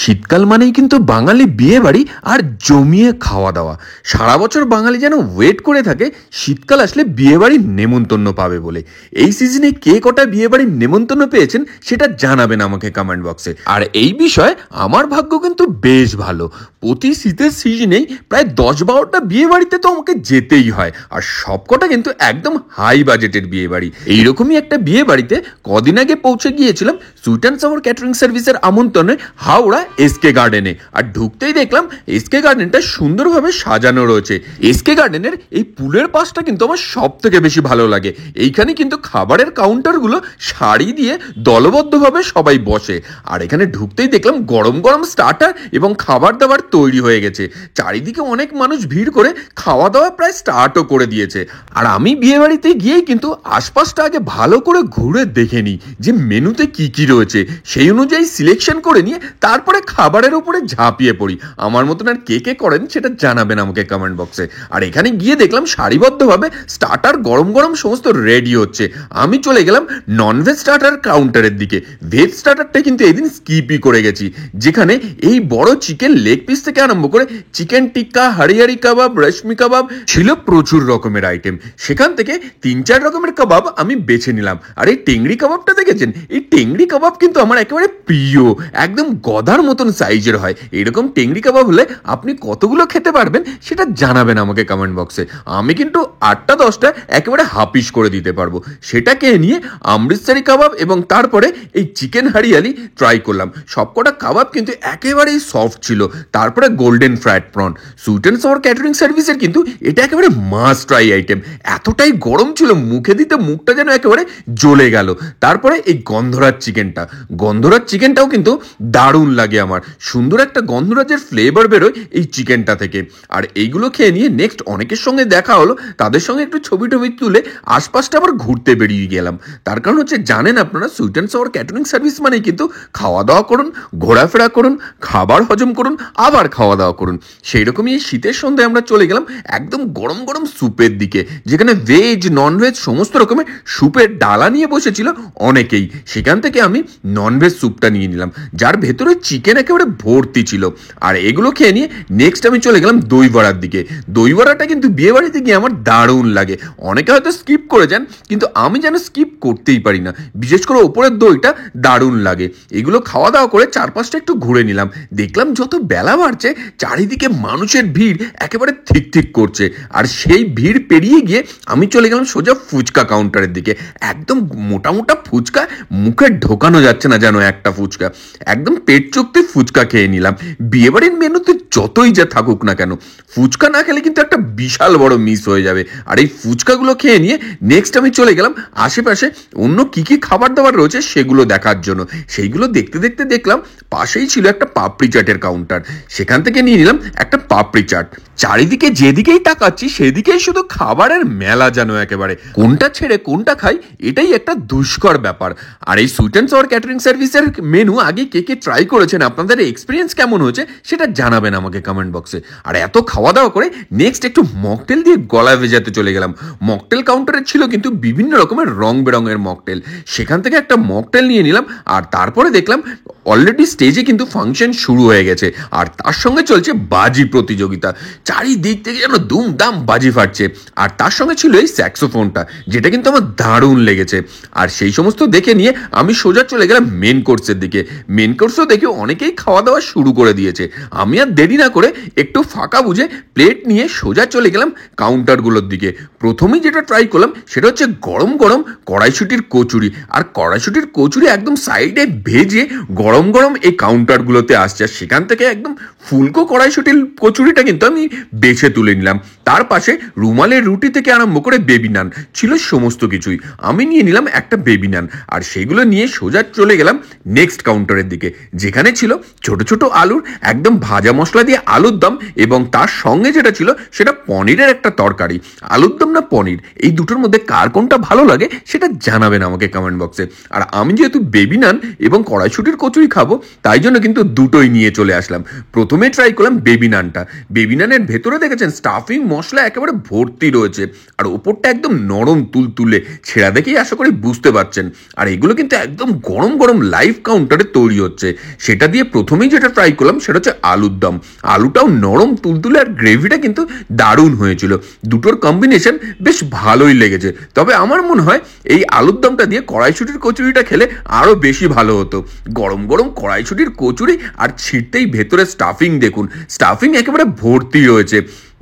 শীতকাল মানেই কিন্তু বাঙালি বিয়ে বাড়ি আর জমিয়ে খাওয়া দাওয়া। সারা বছর বাঙালি যেন ওয়েট করে থাকে শীতকাল আসলে বিয়ে বাড়ির নেমন্তন্ন পাবে বলে। এই সিজনে কে কটা বিয়ে বাড়ির নেমন্তন্ন পেয়েছেন সেটা জানাবেন আমাকে কমেন্ট বক্সে। আর এই বিষয়ে আমার ভাগ্য কিন্তু বেশ ভালো। প্রতি শীতের সিজনেই প্রায় 10-12টা বিয়ে বাড়িতে তো আমাকে যেতেই হয়, আর সবকটা কিন্তু একদম হাই বাজেটের বিয়ে বাড়ি। এইরকমই একটা বিয়ে বাড়িতে কদিন আগে পৌঁছে গিয়েছিলাম সুইট অ্যান্ড সাওয়ার ক্যাটারিং সার্ভিসের আমন্ত্রণে হাওড়া এসকে গার্ডেনে। আর ঢুকতেই দেখলাম এসকে গার্ডেনটা সুন্দরভাবে সাজানো রয়েছে। এসকে গার্ডেনের এই পুলের পাশটা কিন্তু আমার সব থেকে বেশি ভালো লাগে। এইখানে কিন্তু খাবারের কাউন্টারগুলো সারি দিয়ে দলবদ্ধভাবে সবাই বসে। আর এখানে ঢুকতেই দেখলাম গরম গরম স্টার্টার এবং খাবার দাবার তৈরি হয়ে গেছে। চারিদিকে অনেক মানুষ ভিড় করে খাওয়া দাওয়া প্রায় স্টার্টও করে দিয়েছে। আর আমি বিয়ে বাড়িতে গিয়েই কিন্তু আশপাশটা আগে ভালো করে ঘুরে দেখে নিই যে মেনুতে কি কি রয়েছে, সেই অনুযায়ী সিলেকশন করে নিয়ে তারপরে খাবারের উপরে ঝাঁপিয়ে পড়ি। আমার মতন আর কে কে করেন সেটা জানাবেন আমাকে কমেন্ট বক্সে। আর এখানে গিয়ে দেখলাম সারিবদ্ধভাবে স্টার্টার গরম গরম সমস্ত রেডি হচ্ছে। আমি চলে গেলাম ননভেজ স্টার্টার কাউন্টারের দিকে। ভেজ স্টার্টারটা কিন্তু এদিন স্কিপই করে গেছি, যেখানে এই বড় চিকেন লেগ পিস থেকে আরম্ভ করে চিকেন টিক্কা, হারিয়ারি কাবাব, রেশমি কাবাব ছিল, প্রচুর রকমের আইটেম। সেখান থেকে 3-4 রকমের কাবাব আমি বেছে নিলাম। আর এই টেংরি কাবাবটা দেখেছেন? এই টেংরি কাবাব কিন্তু আমার একেবারে প্রিয়, একদম গদার মতন সাইজের হয়। এরকম টেংরি কাবাব হলে আপনি কতগুলো খেতে পারবেন সেটা জানাবেন আমাকে কমেন্ট বক্সে। আমি কিন্তু 8টা-10টা একেবারে হাপিস করে দিতে পারবো। সেটাকে নিয়ে অমৃতসরি কাবাব এবং তারপরে এই চিকেন হারিয়ালি ট্রাই করলাম। সবকটা কাবাব কিন্তু একেবারেই সফট ছিল। তারপরে golden fried prawn. Sweet and sour catering সার্ভিসের কিন্তু এটা একেবারে মাস্ট ট্রাই আইটেম। এতটাই গরম ছিল মুখে দিতে মুখটা যেন একেবারে জ্বলে গেল। তারপরে এই গন্ধরাজ চিকেনটাও কিন্তু দারুণ লাগে আমার। সুন্দর একটা গন্ধরাজের ফ্লেভার বেরোয় এই চিকেনটা থেকে। আর এইগুলো খেয়ে নিয়ে নেক্সট অনেকের সঙ্গে দেখা হলো, তাদের সঙ্গে একটু ছবি টবি তুলে আশপাশটা আবার ঘুরতে বেরিয়ে গেলাম। তার কারণ হচ্ছে জানেন আপনারা, sweet and sour catering service মানে কিন্তু খাওয়া দাওয়া করুন, ঘোরাফেরা করুন, খাবার হজম করুন, আবার খাওয়া দাওয়া করুন। সেই রকমই এই শীতের সন্ধ্যায় আমরা চলে গেলাম একদম গরম গরম স্যুপের দিকে, যেখানে ভেজ ননভেজ সমস্ত রকমের স্যুপের ডালা নিয়ে বসেছিল অনেকেই। সেখান থেকে আমি ননভেজ স্যুপটা নিয়ে নিলাম, যার ভেতরে চিকেন একেবারে ভর্তি ছিল। আর এগুলো খেয়ে নিয়ে নেক্সট আমি চলে গেলাম দই বড়ার দিকে। দই বড়াটা কিন্তু বিয়ে বাড়িতে গিয়ে আমার দারুণ লাগে। অনেকে হয়তো স্কিপ করে যান, কিন্তু আমি যেন স্কিপ করতেই পারি না। বিশেষ করে ওপরের দইটা দারুণ লাগে। এগুলো খাওয়া দাওয়া করে চারপাশটা একটু ঘুরে নিলাম। দেখলাম যত বেলা বাড়ছে চারিদিকে মানুষের ভিড় একেবারে ঠিক ঠিক করছে। আর সেই ভিড় পেরিয়ে গিয়ে আমি চলে গেলাম সোজা ফুচকা কাউন্টারের দিকে। একদম মোটা মোটা ফুচকা, মুখে ঢোকানো যাচ্ছে না যেন একটা ফুচকা। একদম পেট চুক্তি ফুচকা খেয়ে নিলাম। বিয়েবাড়ির মেনুতে যতই যা থাকুক না কেন, ফুচকা না খেলে কিন্তু একটা বিশাল বড় মিস হয়ে যাবে। আর এই ফুচকাগুলো খেয়ে নিয়ে নেক্সট আমি চলে গেলাম আশেপাশে অন্য কি কি খাবার দাবার রয়েছে সেগুলো দেখার জন্য। সেইগুলো দেখতে দেখতে দেখলাম পাশেই ছিল একটা পাপড়ি চাটের কাউন্টার। সেখান থেকে নিয়ে নিলাম একটা পাপড়ি চাট। চারিদিকে যেদিকেই তাকাচ্ছি সেদিকেই শুধু খাবারের মেলা যেন একেবারে। কোনটা ছেড়ে কোনটা খাই এটাই একটা দুষ্কর ব্যাপার। আর এই সুইট অ্যান্ড সাওয়ার ক্যাটারিং সার্ভিসের মেনু আগে কে কে ট্রাই করেছেন, আপনাদের এক্সপিরিয়েন্স কেমন হয়েছে সেটা জানাবেন আমাকে কমেন্ট বক্সে। আর এত খাওয়া দাওয়া করে নেক্সট একটু মকটেল দিয়ে গলা ভেজাতে চলে গেলাম। মকটেল কাউন্টারে ছিল কিন্তু বিভিন্ন রকমের রং বেরঙের মকটেল। সেখান থেকে একটা মকটেল নিয়ে নিলাম। আর তারপরে দেখলাম অলরেডি স্টেজে কিন্তু ফাংশন শুরু হয়ে গেছে, আর তার সঙ্গে চলছে বাজি প্রতিযোগিতা। চারিদিক থেকে যেন দুমদাম বাজি ফাটছে। আর তার সঙ্গে ছিল এই স্যাক্সোফোনটা, যেটা কিন্তু আমার দারুণ লেগেছে। আর সেই সমস্ত দেখে নিয়ে আমি সোজা চলে গেলাম মেন কোর্সের দিকে। মেন কোর্সও দেখে অনেকেই খাওয়া দাওয়া শুরু করে দিয়েছে। আমি আর দেরি না করে একটু ফাঁকা বুঝে প্লেট নিয়ে সোজা চলে গেলাম কাউন্টারগুলোর দিকে। প্রথমেই যেটা ট্রাই করলাম সেটা হচ্ছে গরম গরম কড়াইশুটির কচুরি। আর কড়াইশুটির কচুরি একদম সাইডে ভেজে গরম গরম এই কাউন্টারগুলোতে আসছে। আর সেখান থেকে একদম ফুলকো কড়াইশুটির কচুরিটা কিন্তু আমি বেছে তুলে নিলাম। তার পাশে রুমালের রুটি থেকে আরম্ভ করে বেবি নান ছিল সমস্ত কিছুই। আমি নিয়ে নিলাম একটা বেবি নান। আর সেগুলো নিয়ে সোজা চলে গেলাম নেক্সট কাউন্টারের দিকে, যেখানে ছিল ছোট ছোট আলুর একদম ভাজা মশলা দিয়ে আলুর দম, এবং তার সঙ্গে যেটা ছিল সেটা পনিরের একটা তরকারি। আলুর দম না পনির, এই দুটোর মধ্যে কার কোনটা ভালো লাগে সেটা জানাবেন আমাকে কমেন্ট বক্সে। আর আমি যেহেতু বেবি নান এবং কড়াইশুটির কচুরি কচুরি খাবো, তাই জন্য কিন্তু দুটোই নিয়ে চলে আসলাম। প্রথমে ট্রাই করলাম বেবি নানটা। বেবি নানের ভেতরে দেখেছেন স্টাফিং মশলা একেবারে ভর্তি রয়েছে, আর ওপরটা একদম নরম তুলতুলে, ছেঁড়া দেখেই আশা করি বুঝতে পারছেন। আর এগুলো কিন্তু একদম গরম গরম লাইভ কাউন্টারে তৈরি হচ্ছে। সেটা দিয়ে প্রথমেই যেটা ট্রাই করলাম সেটা হচ্ছে আলুর দম। আলুটাও নরম তুলতুলে, আর গ্রেভিটা কিন্তু দারুণ হয়েছিল। দুটোর কম্বিনেশন বেশ ভালোই লেগেছে। তবে আমার মনে হয় এই আলুর দমটা দিয়ে কড়াইশুটির কচুরিটা খেলে আরো বেশি ভালো হতো। গরম গরম কড়াইশুটির কচুরি, আর ছিটতেই ভেতরে স্টাফিং দেখুন, স্টাফিং একেবারে ভর্তি রয়েছে,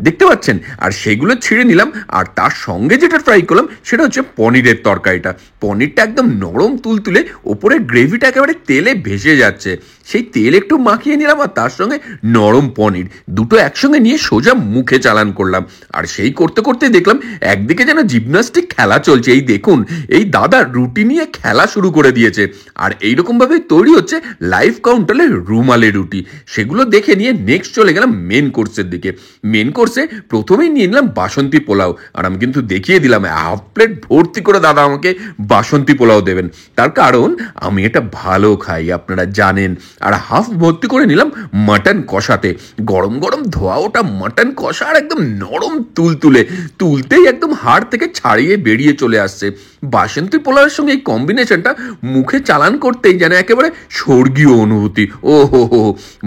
দেখতে পাচ্ছেন। আর সেগুলো ছিঁড়ে নিলাম, আর তার সঙ্গে যেটা ট্রাই করলাম সেটা হচ্ছে পনিরের তরকারিটা। পনিরটা একদম নরম তুলতুলে, ওপরে গ্রেভিটা একেবারে তেলে ভেসে যাচ্ছে, সেই তেল একটু মাখিয়ে নিলাম, আর তার সঙ্গে নরম পনির, দুটো একসঙ্গে নিয়ে সোজা মুখে চালান করলাম। আর সেই করতে করতে দেখলাম একদিকে যেন জিমনাস্টিক খেলা চলছে। এই দেখুন, এই দাদা রুটি নিয়ে খেলা শুরু করে দিয়েছে। আর এইরকম ভাবে তৈরি হচ্ছে লাইভ কাউন্টারে রুমালি রুটি। সেগুলো দেখে নিয়ে নেক্সট চলে গেলাম মেন কোর্সের দিকে। মেন কোর্সে প্রথমেই নিয়ে নিলাম বাসন্তী পোলাও, আর আমি কিন্তু দেখিয়ে দিলাম হাফ প্লেট ভর্তি করে দাদা আমাকে বাসন্তী পোলাও দেবেন। তার কারণ আমি এটা ভালো খাই, আপনারা জানেন। আর হাফ ভর্তি করে নিলাম মাটন কষাতে। গরম গরম ধোয়া ওটা মাটন কষা, আর একদম নরম তুলতুলে, তুলতেই একদম হাড় থেকে ছাড়িয়ে বেরিয়ে চলে আসছে। বাসন্তী পোলাওয়ের সঙ্গে এই কম্বিনেশনটা মুখে চালান করতেই যেন একেবারে স্বর্গীয় অনুভূতি। ও হো হো,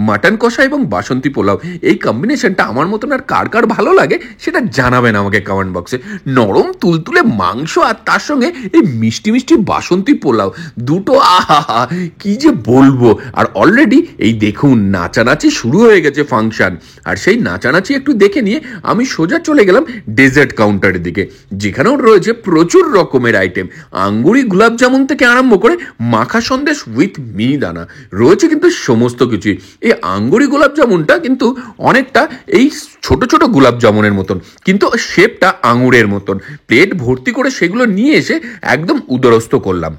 মাটন কষা এবং বাসন্তী পোলাও, এই কম্বিনেশনটা আমার মতন আর কার কার ভালো লাগে সেটা জানাবেন আমাকে কমেন্ট বক্সে। নরম তুলতুলে মাংস, আর তার সঙ্গে এই মিষ্টি মিষ্টি বাসন্তী পোলাও, দুটো আহা কি যে বলবো। আর অলরেডি এই দেখুন নাচানাচি শুরু হয়ে গেছে ফাংশন। আর সেই নাচানাচি একটু দেখে নিয়ে আমি সোজা চলে গেলাম ডেজার্ট কাউন্টারের দিকে, যেখানেও রয়েছে প্রচুর রকমের আইটেম। আঙ্গুরি গোলাপ জামুন থেকে আরম্ভ করে মাখা সন্দেশ উইথ মিহিদানা রয়েছে কিন্তু সমস্ত কিছুই। এই আঙ্গুরি গোলাপ জামুনটা কিন্তু অনেকটা এই ছোট ছোট গোলাপ জামুনের মতন, কিন্তু শেপটা আঙুরের মতন। প্লেট ভর্তি করে সেগুলো নিয়ে এসে একদম উদরস্থ করলাম।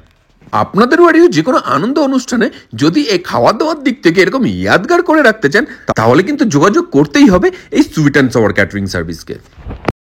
আপনাদের বাড়িও যে কোনো আনন্দ অনুষ্ঠানে যদি এই খাওয়া দাওয়ার দিক থেকে এরকম ইয়াদগার করে রাখতে চান, তাহলে কিন্তু যোগাযোগ করতেই হবে এই সুইট অ্যান্ড সাওয়ার ক্যাটারিং সার্ভিসকে।